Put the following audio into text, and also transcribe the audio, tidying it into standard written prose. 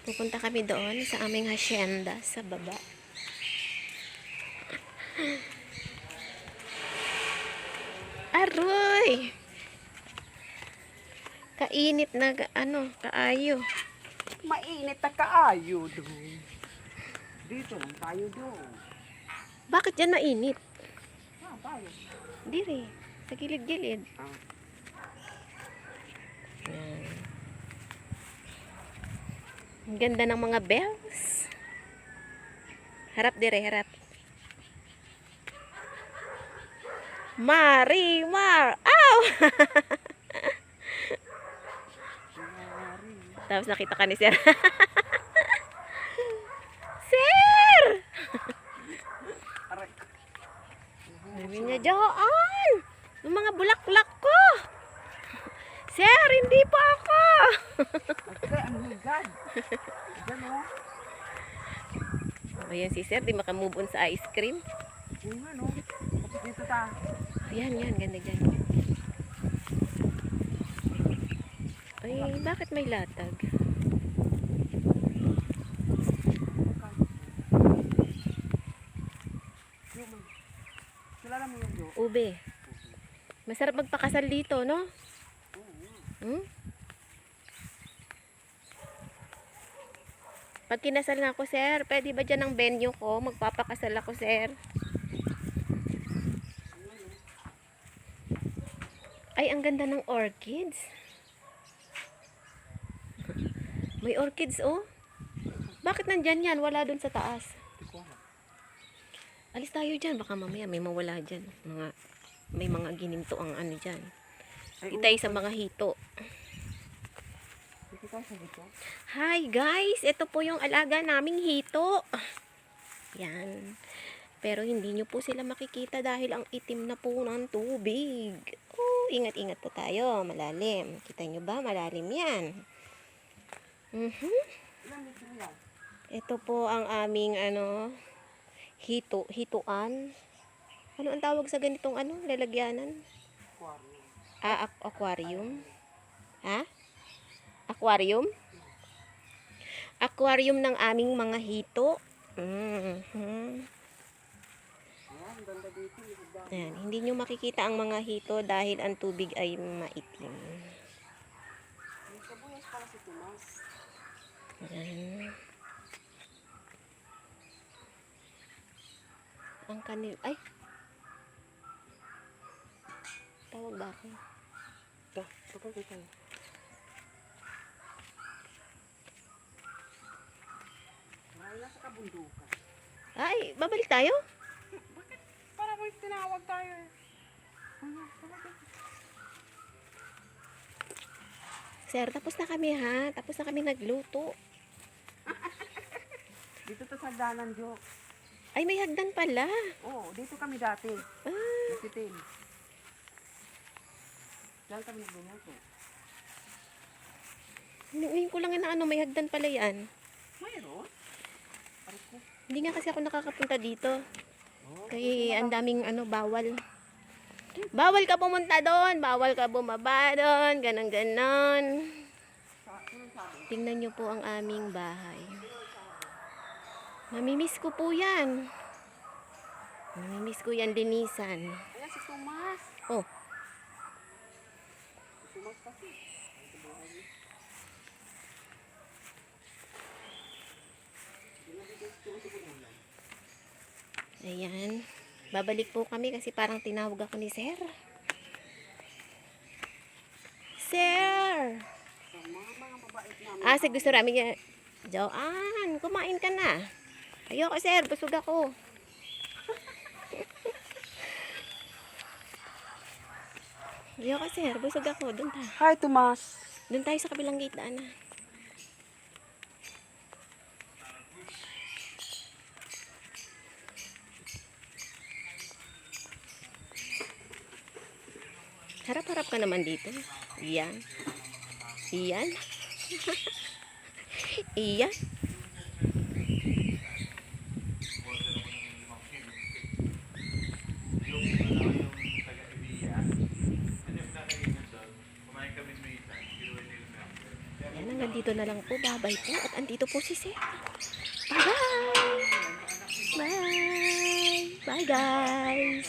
Pupunta kami doon sa aming hacienda sa baba. Aroy! Kainit na kaayo. Mainit na kaayo doon. Dito lang tayo doon. Bakit dyan mainit? Tayo. Dire, sa gilid-gilid. Ah. Yan. Ang ganda ng mga bells. Harap dire, harap. Marimar! Ow! Tapos nakita ka ni Sir. Sir! Aray. Sabi niya, Joan! Yung mga bulaklak ko! Sir, hindi pa ako! Ay, ang higad. Diyan o. Ayan si Sir, di makamove on sa ice cream. Yung ano. Kapit dito ta. Ayan, yan, ganda dyan. Ay, bakit may latag? Kilala mo yung Jo? Ube. Masarap magpakasal dito, no? Hmm? Pag kinasal na ako, Sir, pwede ba dyan ang venue ko? Magpapakasal ako, Sir. Ay, ang ganda ng orchids. May orchids, oh. Bakit nandyan yan? Wala dun sa taas. Alis tayo dyan. Baka mamaya may mawala dyan. May mga gininto ang ano dyan. Di tayo sa mga hito. Hi guys! Ito po yung alaga naming hito. Yan. Pero hindi nyo po sila makikita dahil ang itim na po ng tubig. Oh, ingat-ingat po tayo. Malalim. Kita nyo ba? Malalim yan. Ito po ang aming hituan. Ano ang tawag sa ganitong lalagyanan? Aquarium. Ha? Aquarium? Aquarium ng aming mga hito. Ayan, hindi nyo makikita ang mga hito dahil ang tubig ay maitim. Ayan. Ang kanil... Ay! Tawag ba ako? Tapos ito. Wala sa kabundukan. Ay, babalik tayo? Bakit? Para may tinawag tayo eh. Sir, tapos na kami ha. Tapos na kami nagluto. Dito to sa danan, Jo. Ay, may hagdan pala. Oo, dito kami dati. Ah, Nasitin. Diyan kami nagluluto. ngayon ko lang na may hagdan pala yan. Mayroon? Aray ko. Hindi nga kasi ako nakakapunta dito. Oh, Kaya ang daming bawal. Bawal ka pumunta doon. Bawal ka bumaba doon. Ganon-ganon. Tingnan nyo po ang aming bahay. Namimiss ko po yan. Namimiss ko yan, linisan. Ayan si Tomas. Oh, Si Tomas kasi. ayan. Babalik po kami kasi parang tinawag ako ni Sir. Sir! So, mga mabait namin. Sige, gusto namin niya. Joan, kumain ka na. Ayoko, Sir. Busog ako. Ayoko, Sir. Busog ako. Doon tayo. Hi, Tomas. Doon tayo sa kabilang gate na. Harap-harap ka naman dito. Iyan. Iyan. Iyan. hanggang dito na lang po. Bye-bye po. At andito po si Seth. Bye-bye! Bye! Bye guys!